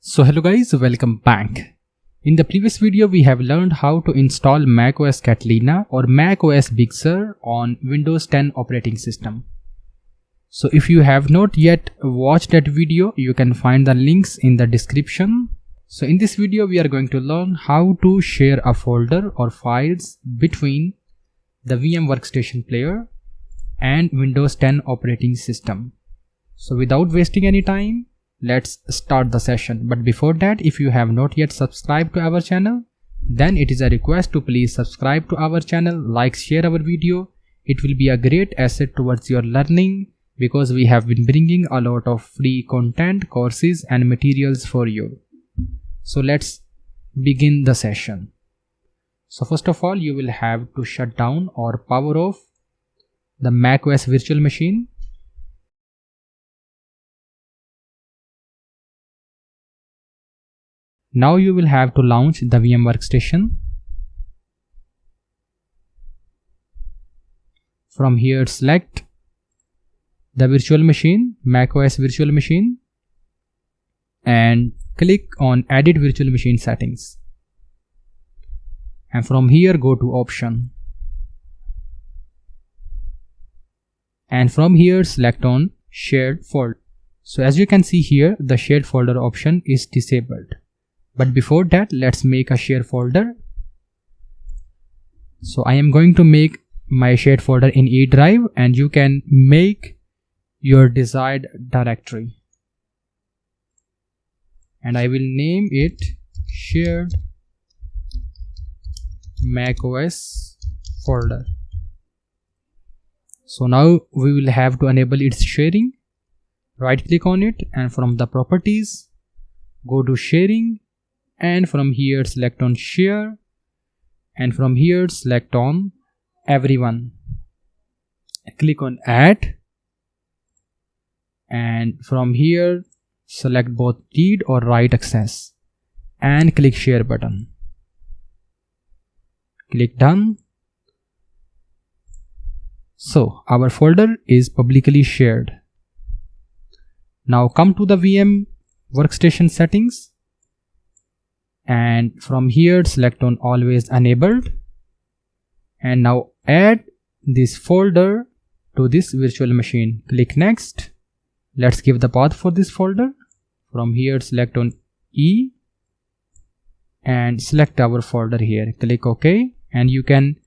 So hello guys, welcome back. In the previous video we have learned how to install macOS Catalina or macOS Big Sur on Windows 10 operating system. So if you have not yet watched that video, you can find the links in the description. So in this video we are going to learn how to share a folder or files between the VM Workstation Player and Windows 10 operating system. So without wasting any time, let's start the session. But before that, if you have not yet subscribed to our channel, then it is a request to please subscribe to our channel, like, share our video. It will be a great asset towards your learning because we have been bringing a lot of free content, courses and materials for you. So let's begin the session. So first of all, you will have to shut down or power off the macOS virtual machine. Now you will have to launch the VM Workstation. From here select the virtual machine, macOS virtual machine, and click on Edit Virtual Machine Settings. And from here go to Option. And from here select on Shared Folder. So as you can see here, the shared folder option is disabled. But before that, let's make a share folder. So I am going to make my shared folder in E drive, and you can make your desired directory. And I will name it shared macOS folder. So now we will have to enable its sharing. Right click on it, and from the properties go to sharing. And from here select on share, and from here select on everyone. Click on add, and from here select both read or write access and click share button. Click done. So our folder is publicly shared. Now come to the VM Workstation settings. And from here select on always enabled, and now add this folder to this virtual machine. Click next. Let's give the path for this folder. From here select on E and select our folder here. Click OK, and you can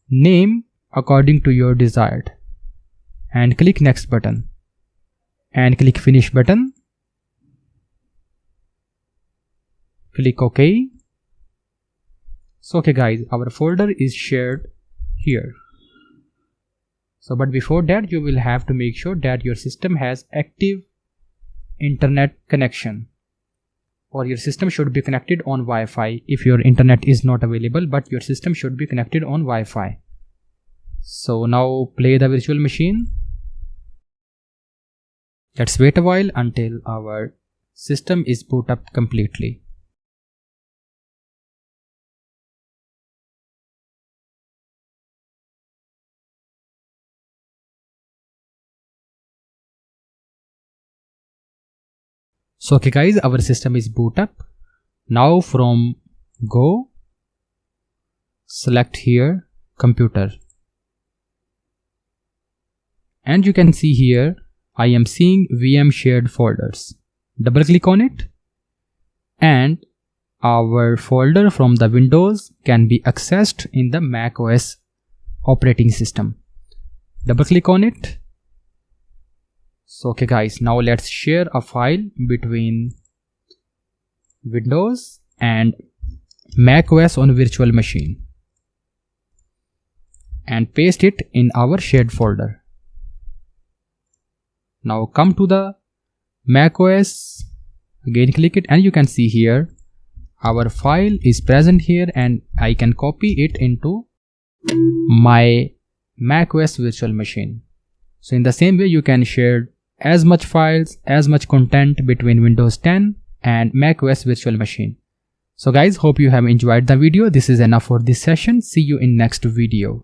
name according to your desired, and click next button and click finish button. Click OK. So okay guys, our folder is shared here. So but before that, you will have to make sure that your system has active internet connection, or your system should be connected on Wi-Fi if your internet is not available, but your system should be connected on Wi-Fi. So now play the virtual machine. Let's wait a while until our system is boot up completely. So okay guys, our system is boot up. Now from Go, select here computer. And you can see here, I am seeing VM shared folders. Double click on it, and our folder from the Windows can be accessed in the macOS operating system. Double click on it. So okay guys, now let's share a file between Windows and macOS on virtual machine and paste it in our shared folder. Now come to the macOS, again click it, and you can see here our file is present here, and I can copy it into my macOS virtual machine. So in the same way, you can share as much files, as much content between Windows 10 and macOS virtual machine. So guys, hope you have enjoyed the video. This is enough for this session. See you in next video.